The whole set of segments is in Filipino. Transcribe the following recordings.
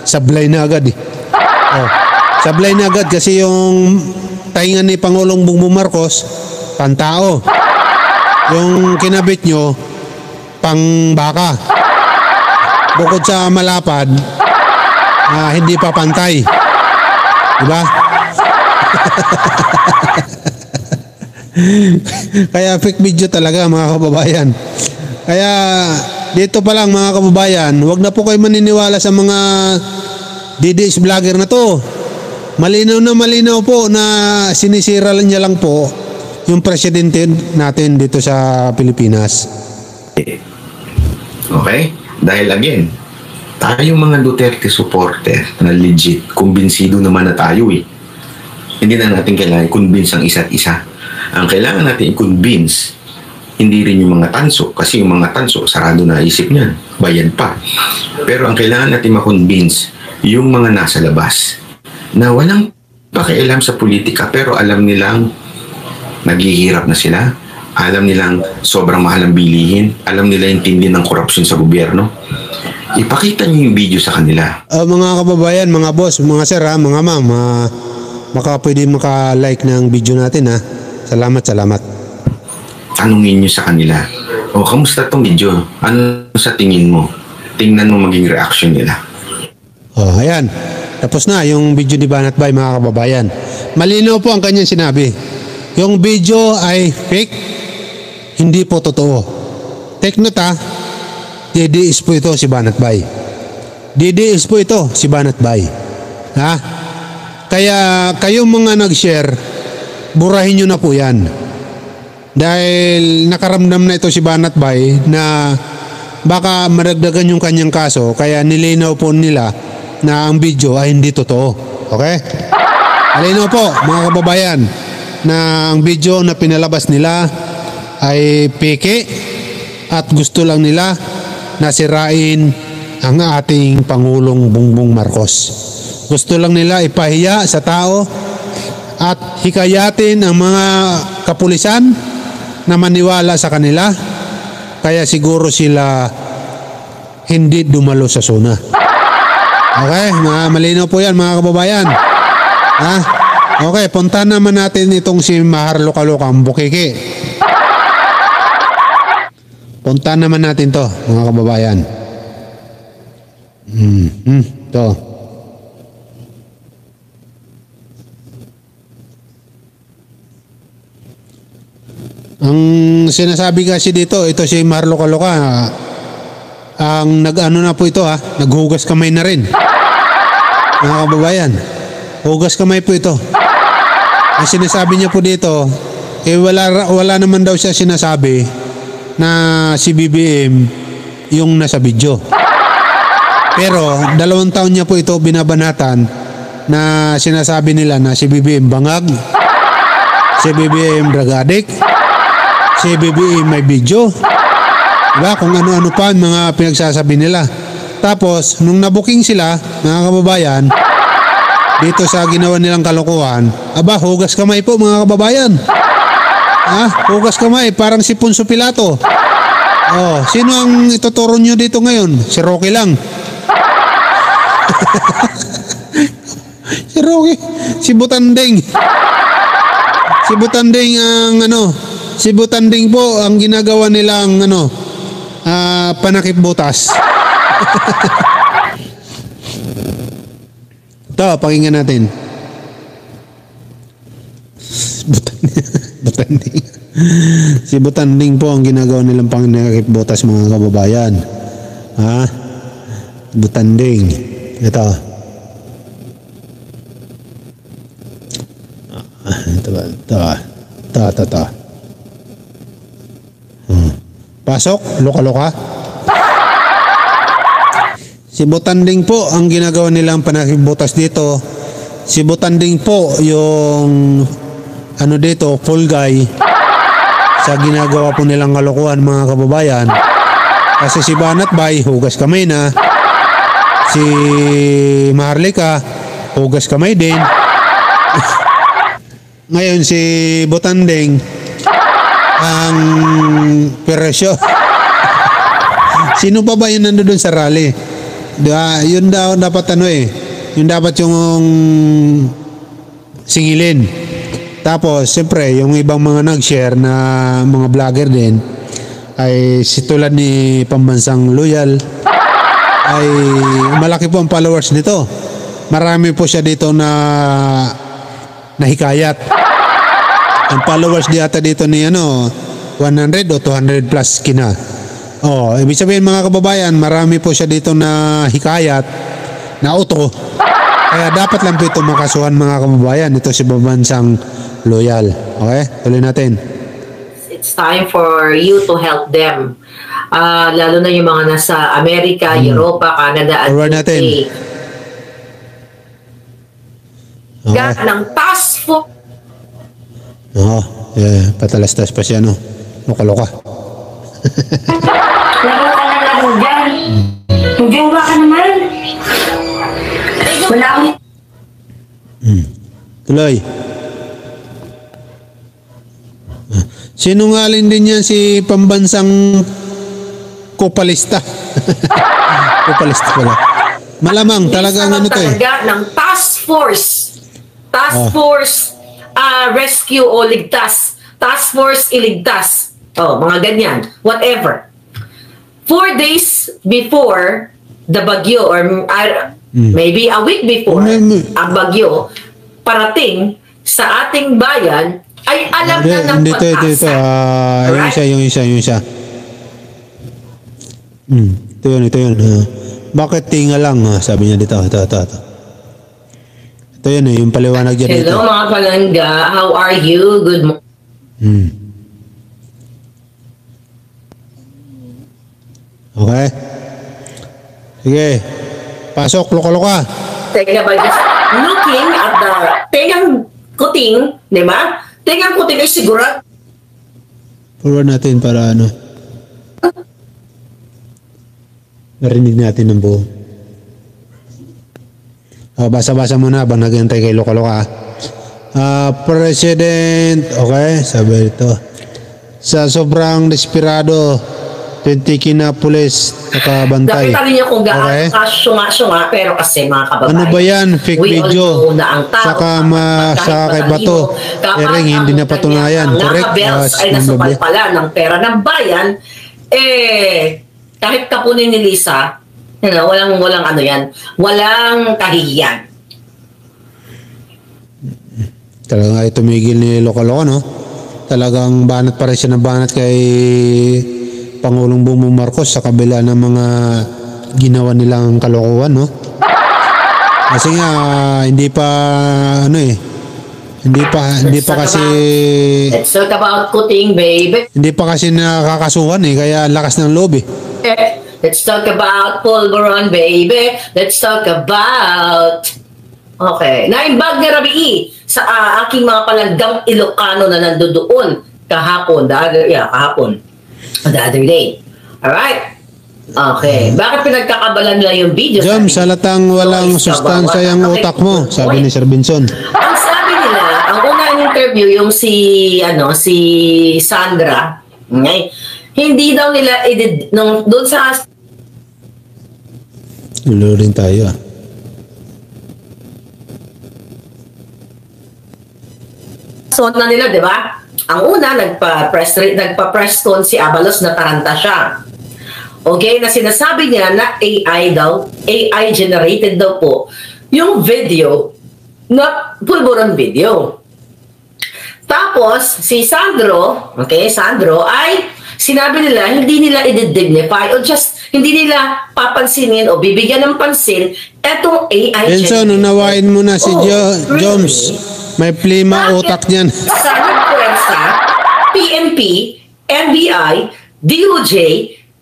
sablay na agad eh. Oh, sablay na agad kasi yung tainga ni Pangulong Bongbong Marcos, pantao. Yung kinabit nyo, pang baka. Bukod sa malapad, hindi pa pantay. Diba? Kaya fake video talaga mga kababayan. Kaya dito pa lang mga kababayan, huwag na po kayo maniniwala sa mga DDS vlogger na to. Malinaw po na sinisira niya lang po yung presidente natin dito sa Pilipinas. Okay? Dahil again, tayong mga Duterte supporter na legit, kumbinsido naman na tayo eh. Hindi na natin kailangan i-convince ang isa't isa. Ang kailangan natin i-convince, hindi rin yung mga tanso, kasi yung mga tanso, sarado na isip niyan, bayan pa. Pero ang kailangan natin ma-convince, yung mga nasa labas, na walang pakialam sa politika, pero alam nilang naghihirap na sila, alam nilang sobrang mahal ang bilihin, alam nila yung tindi ng korupsyon sa gobyerno. Ipakita niyo yung video sa kanila. Mga kababayan, mga boss, mga sir, mga ma'am, pwede maka-like ng video natin ha. Salamat. Tanungin niyo sa kanila, kamusta tong video? Ano sa tingin mo? Tingnan mo maging reaction nila. Ayan. Tapos na yung video ni Banat Bay mga kababayan. Malinaw po ang kanyang sinabi. Yung video ay fake, hindi po totoo. Take note ha, DDS po ito si Banat Bay. DDS po ito si Banat Bay. Ha? Kaya kayong mga nag-share, burahin nyo na po yan. Dahil nakaramdam na ito si Banat Bay na baka madagdagan yung kanyang kaso, kaya nilinaw po nila na ang video ay hindi totoo. Okay? Malinaw po mga kababayan na ang video na pinalabas nila ay peke at gusto lang nila na sirain ang ating Pangulong Bongbong Marcos. Gusto lang nila ipahiya sa tao at hikayatin ang mga kapulisan na maniwala sa kanila, kaya siguro sila hindi dumalo sa SONA. Okay, malinaw po yan mga kababayan. Ha? Okay, punta naman natin itong si Mahar Luka-Lukang Bukiki. Punta naman natin to mga kababayan. To. Ang sinasabi kasi dito, ito si Mahar Luka-Luka, ang nag-ano na po ito naghugas kamay na rin. Mga kababayan, hugas kamay po ito. Ang sinasabi niya po dito, wala naman daw siya sinasabi na si BBM yung nasa video. Pero 2 taon niya po ito binabanatan na sinasabi nila na si BBM bangag, si BBM drug addict, si BBM may video. Diba? Kung ano-ano pa mga pinagsasabi nila. Tapos, nung nabuking sila, mga kababayan, dito sa ginawa nilang kalokohan, hugas kamay po mga kababayan. Hugas kamay, parang si Poncio Pilato. Sino ang ituturo nyo dito ngayon? Si Rocky lang. Si Rocky, si Butanding. Si Butanding si Butanding po ang ginagawa nilang panakip butas. Ito, pakinggan natin. Butanding. Si Butanding po ang ginagawa nilang panakip butas mga kababayan. Butanding. Ito. Ito. Pasok, Luka-Luka. Si Butanding po ang ginagawa nilang panakibutas dito. Si Butanding po yung dito, full guy sa ginagawa po nilang kalokohan mga kababayan. Kasi si Banat Bay, hugas kamay na. Si Maharlika, hugas kamay din. Ngayon si Butanding ang presyo. Sino pa ba yun nandoon sa rally? Yun daw dapat ano eh. Yun dapat yung singilin. Tapos, siyempre, yung ibang mga nag-share na mga vlogger din, ay si tulad ni Pambansang Loyal, ay malaki po ang followers nito. Marami po siya dito na hikayat. Ang followers dito ni 100 o 200 plus kina. Ibig sabihin mga kababayan, marami po siya dito na hikayat na auto. Kaya dapat lang po ito makasuhan mga kababayan. Ito si Pambansang Loyal. Okay? Tuloy natin. It's time for you to help them. Lalo na yung mga nasa Amerika, Europa, Canada, at Forward UK. natin. Okay. Ng task force. Patalastas pa siya, no? Loka-loka. Laro ka na laro dyan. Magjowa ka naman. Wala akong... Tuloy. Sinungaling din yan si Pambansang Kopalista. Kopalista pala. Malamang talagang ano to eh. Ng task force. Task force rescue o ligtas. Task force iligtas. Mga ganyan. Whatever. 4 days before the bagyo or maybe a week before ang bagyo parating sa ating bayan ay alam na ng pag-asa. Yung isa. Ito yun. Bakit tinga lang? Sabi niya dito. Ito yun yung paliwanag dyan dito. Hello mga palangga, how are you? Good morning. Okay. Sige. Pasok, loka-loka. Teka ba, just looking at the tengang kuting, di ba? Tengang kuting ay siguro Forward natin para narinig natin ng buo. Basa-basa muna habang naghihintay kay loka-loka. President, okay, sabi ito. Sa sobrang desperado, 20 kinapulis nakabantay. nakita niyo kung gaano kasyunga-syunga, pero kasi mga kababayan. Ano ba yan? Fake we all video. know na ang tao, Saka kahit kay Bato. kapag Ering, hindi ang na patunayan. kanyang Correct? nakabels ay nasukal pala ng pera ng bayan, kahit kapunin ni Lisa, walang ano yan, walang kahihiyan. Talagang ay tumigil ni Loka-Loka, no? Talagang banat pa rin siya ng banat kay Pangulong Bongbong Marcos sa kabila ng mga ginawa nilang kalokohan, no? Kasi nga hindi pa hindi pa kasi Let's talk about kuting, baby. hindi pa kasi nakakasuhan kaya lakas ng loob eh. Let's talk about pulveron, baby. Let's talk about... Okay. Naimbag ni Rabii sa aking mga palanggang Ilocano na nandoon kahapon. Kahapon. The other day. Alright? Okay. Bakit pinagkakabalan nila yung video? Jam, salatang walang sustansya yung utak mo, sabi ni Sir Benson. Ang sabi nila, ang unang interview, yung si Sandra, okay, hindi daw nila doon sa... Ulo rin tayo So na nila, di ba? Ang una, nagpa-press con si Abalos na taranta siya. Okay, na sinasabi niya na AI generated daw po yung video na pulburon video. Tapos, si Sandro ay sinabi nila, hindi nila i-dignify o just hindi nila papansinin o bibigyan ng pansin etong AI Benson, unawain mo na si Joms. Really? May plima utak niyan. Sa nagpwersa, PNP, NBI, DOJ,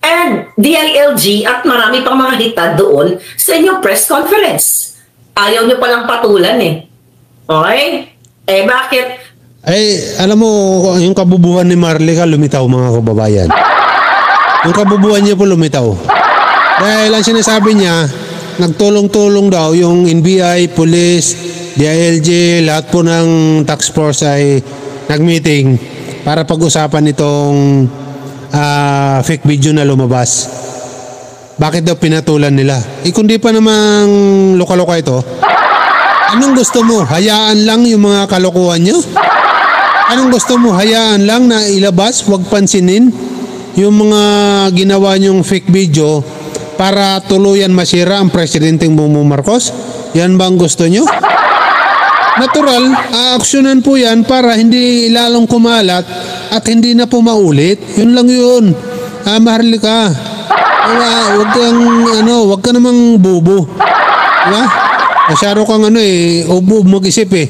and DILG at marami pang mga hitad doon sa inyong press conference. Ayaw nyo palang patulan Okay? Bakit? Alam mo, yung kabubuhan ni Marlica lumitaw mga kababayan. Yung kabubuhan niya po lumitaw. Dahil ang sinasabi niya, nagtulong-tulong daw yung NBI, Police, DILG, lahat po ng task force ay nag-meeting para pag-usapan itong fake video na lumabas. Bakit daw pinatulan nila? Kung di pa namang luka-luka ito, anong gusto mo? Hayaan lang yung mga kalokohan nyo? Anong gusto mo? Hayaan lang na ilabas? Huwag pansinin yung mga ginawa nyong fake video para tuluyan masira ang Presidenteng Bongbong Marcos? Yan ba ang gusto nyo? Natural, aaksyonan po yan para hindi lalong kumalat at hindi na po maulit. Yun lang yun. Maharlika. Wag ka namang bobo. Diba? Masyado kang ubo mag-isip eh.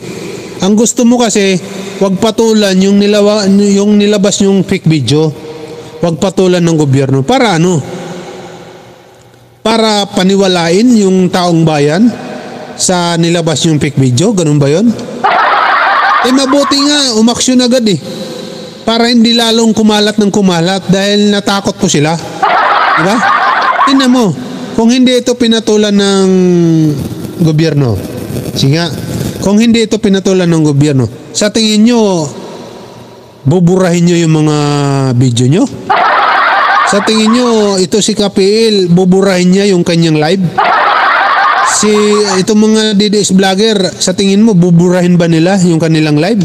Ang gusto mo kasi, wag patulan yung nilabas yung fake video. Wag patulan ng gobyerno. Para ano? Para paniwalain yung taong bayan sa nilabas yung fake video, ganun ba yun? Mabuti nga, umaksyon agad eh. Para hindi lalong kumalat ng kumalat dahil natakot po sila. Diba? Tingnan mo, kung hindi ito pinatulan ng gobyerno, sige nga, kung hindi ito pinatulan ng gobyerno, sa tingin nyo, buburahin nyo yung mga video nyo? Sa tingin nyo, ito si KPL, buburahin niya yung kanyang live? Itong mga DDS vlogger, sa tingin mo, buburahin ba nila yung kanilang live?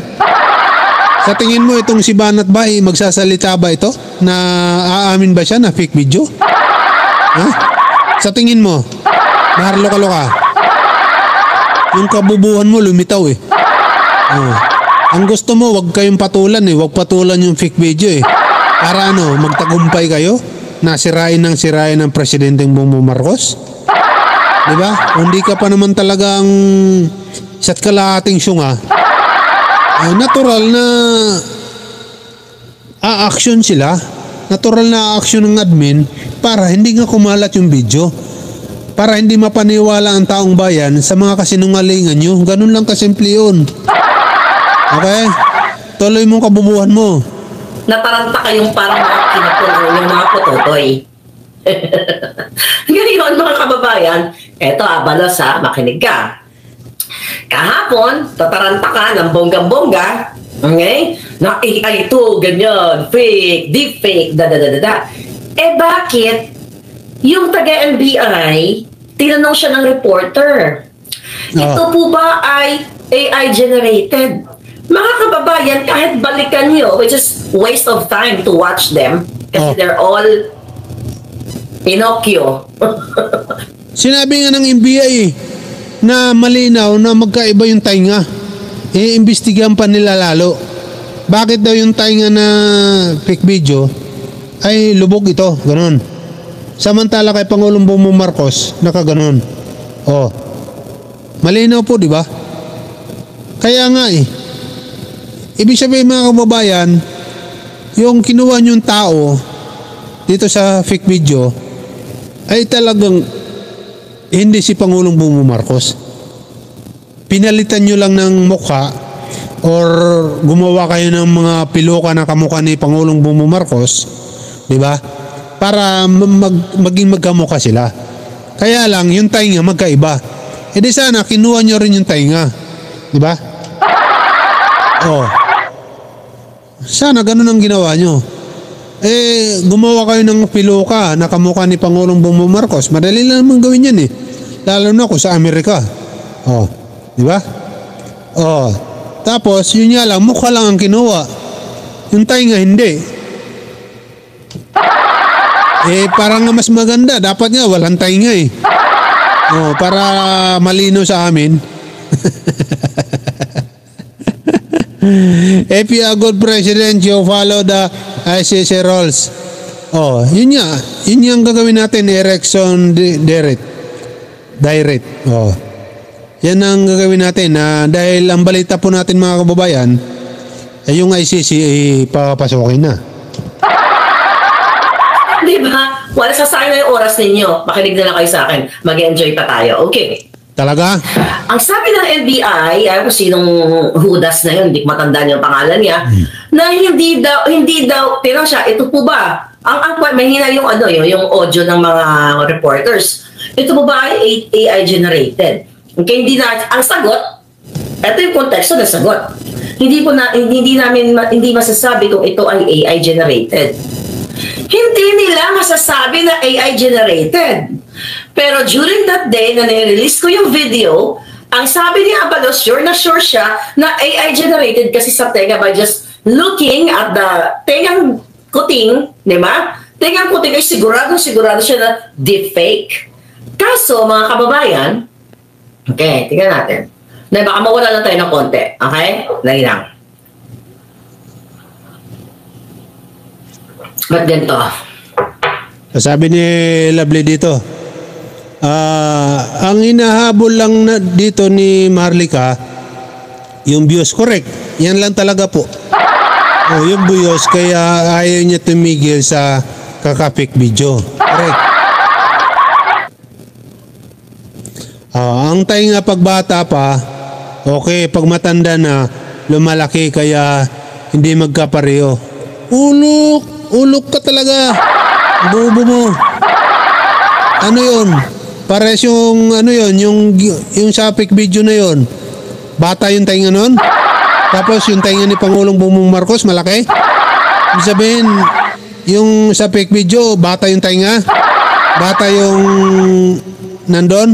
Sa tingin mo, itong si Banat Bay, magsasalita ba ito? Na aamin ba siya na fake video? Ha? Sa tingin mo, maharlo-ka-loka. Yung kabubuhan mo, lumitaw eh. Ang gusto mo, wag kayong patulan eh. Wag patulan yung fake video eh. Para magtagumpay kayo? Nasirain ng Presidenteng Bongbong Marcos? Diba? Hindi ka pa naman talagang isa't kalahating syunga. Natural na a-action sila. Natural na a-action ng admin para hindi nga kumalat yung video. Para hindi mapaniwala ang taong bayan sa mga kasinungalingan nyo. Ganun lang kasimple yun. Okay? Tuloy mong kabubuhan mo. Nataranta kayong parang mga kinapulong yung mga pototoy. Ngayon mga kababayan, eto Abalos makinig ka. Kahapon, tataranta ka ng bonggang-bongga, okay? Na AI to, ganyan, fake, deepfake, da-da-da-da-da. Bakit yung taga-NBI, tinanong siya ng reporter, ito po ba ay AI generated? Mga kababayan, kahit balikan nyo, which is waste of time to watch them, kasi they're all Pinocchio. Sinabi nga ng NBI na malinaw na magkaiba yung tainga. Iimbestigahan pa nila lalo. Bakit daw yung tainga na fake video ay lubog ito, ganun. Samantala kay Pangulong Bongbong Marcos, nakaganon. Malinaw po, di ba? Kaya nga ibig sabihin mga kababayan, yung kinuha nyong tao dito sa fake video ay talagang hindi si Pangulong Bongbong Marcos. Pinalitan nyo lang ng mukha or gumawa kayo ng mga piloka na kamukha ni Pangulong Bongbong Marcos, di ba? Para maging magkamukha sila. Kaya lang, yung tainga magkaiba. Di sana, kinuha nyo rin yung tainga. Di ba? Sana ganun ang ginawa nyo. Gumawa kayo ng piloka na kamukha ni Pangulong Bongbong Marcos. Madali lang naman gawin yan eh. Lalo na kung sa Amerika. Di ba? Tapos, yun nga lang, mukha lang ang kinuha. Yung tainga hindi. Parang nga mas maganda. Dapat nga, walang tainga eh. Para malino sa amin. If you are a good president, you follow the ICC rules. Yun nga. Yun yung gagawin natin, election direct. Yan ang gagawin natin. Dahil ang balita po natin mga kababayan, ay yung ICC papapasokin na. Diba? Wala sasayang na yung oras ninyo. Makinig na lang kayo sa akin. Mag-enjoy pa tayo. Okay. Talaga? Ang sabi ng NBI, ay kung sinong Judas na yun, hindi ko matandaan yung pangalan niya, na hindi daw, tinanong siya, ito po ba? Mahina yung yung audio ng mga reporters. Ito po ba ay AI generated? Okay, ang sagot, ito yung konteksto ng sagot. Hindi masasabi kung ito ay AI generated. Hindi nila masasabi na AI generated. Pero during that day na nirelease ko yung video, ang sabi ni Abalos, sure na sure siya na AI generated kasi sa tenga by just looking at the tengang kuting, di ba? Tengang kuting ay sigurado siya na deepfake. Kaso, mga kababayan, okay, tingnan natin. Na baka mawala lang tayo ng konti. Okay? Lagi lang. Ba't ganito? Sabi ni Lovely dito, ang hinahabol lang dito ni Marlica, yung views, correct. Yan lang talaga po. Yung views, kaya ayaw niya tumigil sa kakapik video. Correct. Ang tainga pagbata pa, okay, pag matanda na, lumalaki kaya hindi magkapareho. Ulok ka talaga. Bubo mo. Ano yun? Pares yung ano yun, yung sapik video na yun. Bata yung tainga nun. Tapos yung tainga ni Pangulong Bongbong Marcos, malaki. Ibig sabihin, yung sapik video, bata yung tainga. Bata yung nandun.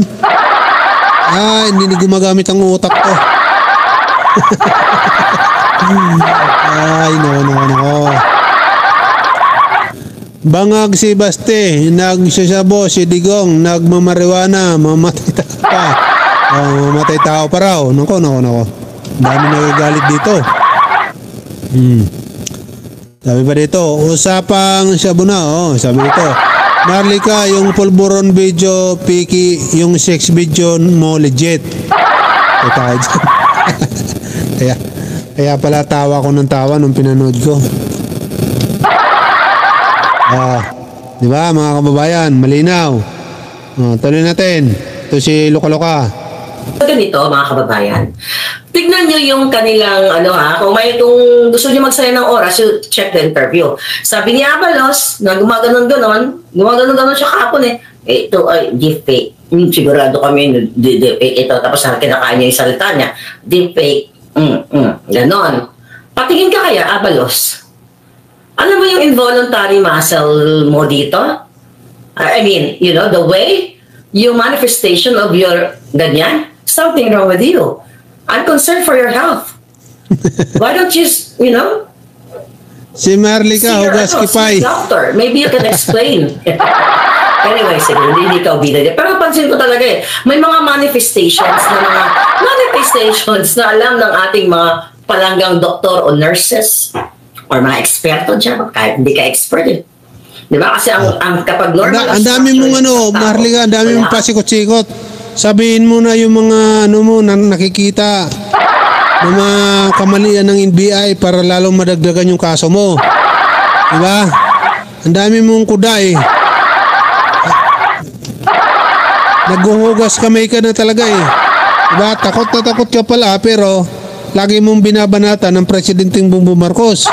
Hindi gumagamit ang utak ko. Ay, no. Bangag si Baste, nagsasabo si Digong, nagmamariwana, mamatay tao pa. Mamatay tao pa raw. Nako. Dami nagagalit dito. Sabi pa dito, usapang Sabuna. Sabi dito, Marlica, yung pulburon video, piki, yung sex video mo legit. Kaya pala tawa ko ng tawa nung pinanood ko. Di ba mga kababayan, malinaw. Tuloy natin. Ito si Luka-Luka. Ganito mga kababayan. Tignan nyo yung kanilang kung gusto nyo magsaya ng oras, you check the interview. Sabi ni Abalos na gumaganon siya kahapon ito ay deepfake. Sigurado kami deepfake ito. Tapos kinakain niya yung salita niya. Deepfake. Ganon. Patingin ka kaya, Abalos? Alam mo yung involuntary muscle mo dito? I mean, the way, yung manifestation of your ganyan, something wrong with you. I'm concerned for your health. Why don't you, Si Marlica, hugas kipay. Doctor, maybe you can explain. Anyway, sige, hindi ka bida. Pero pansin ko talaga may mga manifestations na alam ng ating mga palanggang doktor o nurses or mga eksperto dyan, kahit hindi ka expert Di ba? Kasi ang kapag normal... Ang dami mong Marlica, ang dami mong pasikot-sikot. Sabihin mo na yung mga nakikita ng mga kamalian ng NBI para lalong madagdagan yung kaso mo. Di ba? Ang dami mong kuda Naghuhugas kamay ka na talaga Diba? Takot na takot ka pala pero lagi mong binabanatan ng Presidenteng Bongbong Marcos.